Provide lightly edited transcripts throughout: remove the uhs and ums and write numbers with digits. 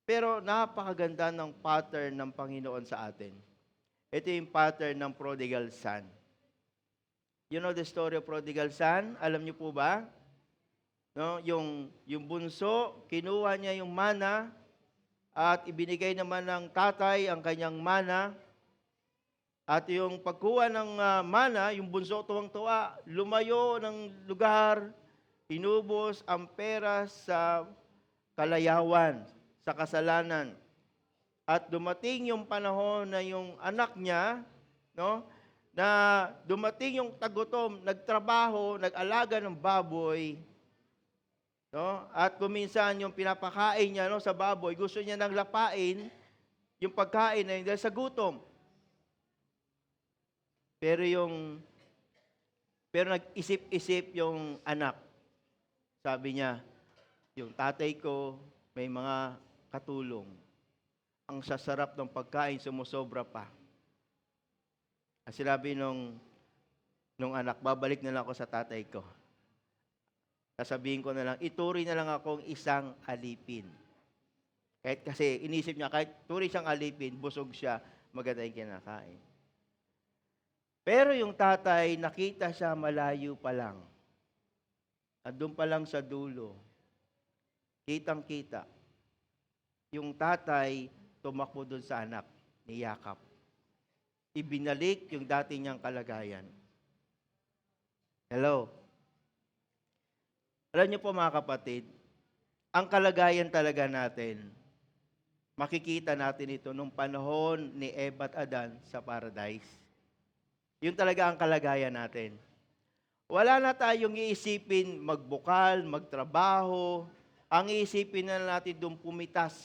Pero napakaganda ng pattern ng Panginoon sa atin. Ito yung pattern ng prodigal son. You know the story of prodigal son? Alam niyo po ba? No, yung bunso, kinuha niya yung mana at ibinigay naman ng tatay ang kanyang mana. At yung pagkuha ng mana, yung bunso tuwang-tuwa, lumayo ng lugar, inubos ang pera sa kalayawan, sa kasalanan. At dumating yung panahon na yung anak niya, no, na dumating yung tagutom, nagtrabaho, nag-alaga ng baboy, no, at kuminsan yung pinapakain niya, no, sa baboy, gusto niya nang lapain yung pagkain na yun dahil sa gutom. Pero nag-isip-isip yung anak. Sabi niya, yung tatay ko may mga katulong. Ang sasarap ng pagkain, sumusobra pa. At sinabi nung anak, babalik na lang ako sa tatay ko. Sasabihin ko na lang, ituri na lang akong isang alipin. Kahit kasi inisip niya, kahit turi siyang alipin, busog siya, maganda yung kinakain. Pero yung tatay, nakita siya malayo pa lang. At doon pa lang sa dulo, kitang-kita. Yung tatay, tumakbo doon sa anak, niyakap. Ibinalik yung dati niyang kalagayan. Hello? Alam niyo po mga kapatid, ang kalagayan talaga natin, makikita natin ito nung panahon ni Eva at Adan sa paradise. Yun talaga ang kalagayan natin. Wala na tayong iisipin magbukal, magtrabaho. Ang iisipin na natin doon pumitas.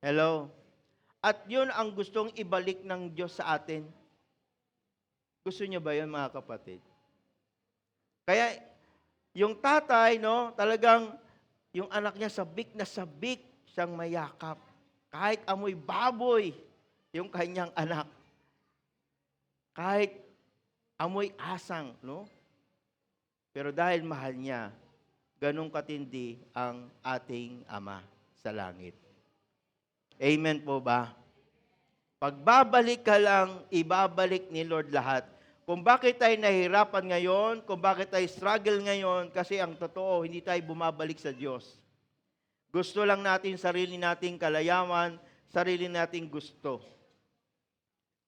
Hello? At yun ang gustong ibalik ng Diyos sa atin. Gusto niyo ba yun mga kapatid? Kaya yung tatay, no, talagang yung anak niya sabik na sabik siyang mayakap. Kahit amoy baboy yung kanyang anak. Kahit amoy asang, no? Pero dahil mahal niya, ganun katindi ang ating Ama sa langit. Amen po ba? Pagbabalik ka lang, ibabalik ni Lord lahat. Kung bakit tayo nahihirapan ngayon, kung bakit tayo struggle ngayon, kasi ang totoo, hindi tayo bumabalik sa Diyos. Gusto lang natin sarili nating kalayawan, sarili nating gusto.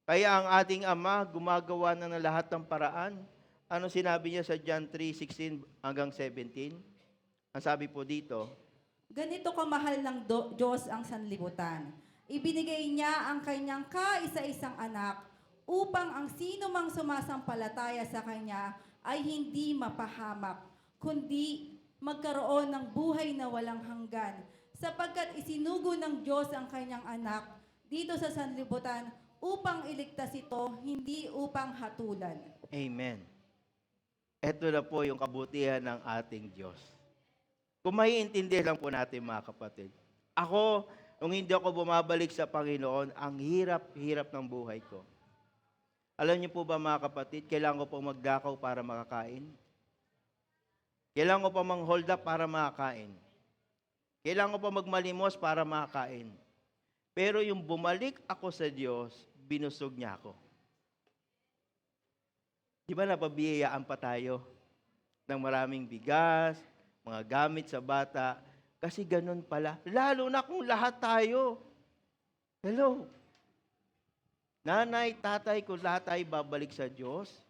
Kaya ang ating Ama gumagawa na ng lahat ng paraan. Ano sinabi niya sa John 3:16 hanggang 17? Ang sabi po dito, Ganito kamahal ng Diyos ang sanlibutan. Ibinigay niya ang kanyang kaisa-isang anak upang ang sino mang sumasampalataya sa kanya ay hindi mapahamak, kundi magkaroon ng buhay na walang hanggan. Sapagkat isinugo ng Diyos ang kanyang anak dito sa sanlibutan upang iligtas ito, hindi upang hatulan. Amen. Ito na po yung kabutihan ng ating Diyos. Kung maiintindihan lang po natin mga kapatid, ako, nung hindi ako bumabalik sa Panginoon, ang hirap-hirap ng buhay ko. Alam niyo po ba mga kapatid, kailangan ko pong magdakaw para makakain? Kailangan ko pa mang-hold up para makakain? Kailangan ko pa magmalimos para makakain? Pero yung bumalik ako sa Diyos, binusog niya ako. Di ba napabiyayaan pa tayo ng maraming bigas, mga gamit sa bata? Kasi ganun pala. Lalo na kung lahat tayo. Hello? Nanay, tatay, kung lahat tayo babalik sa Diyos,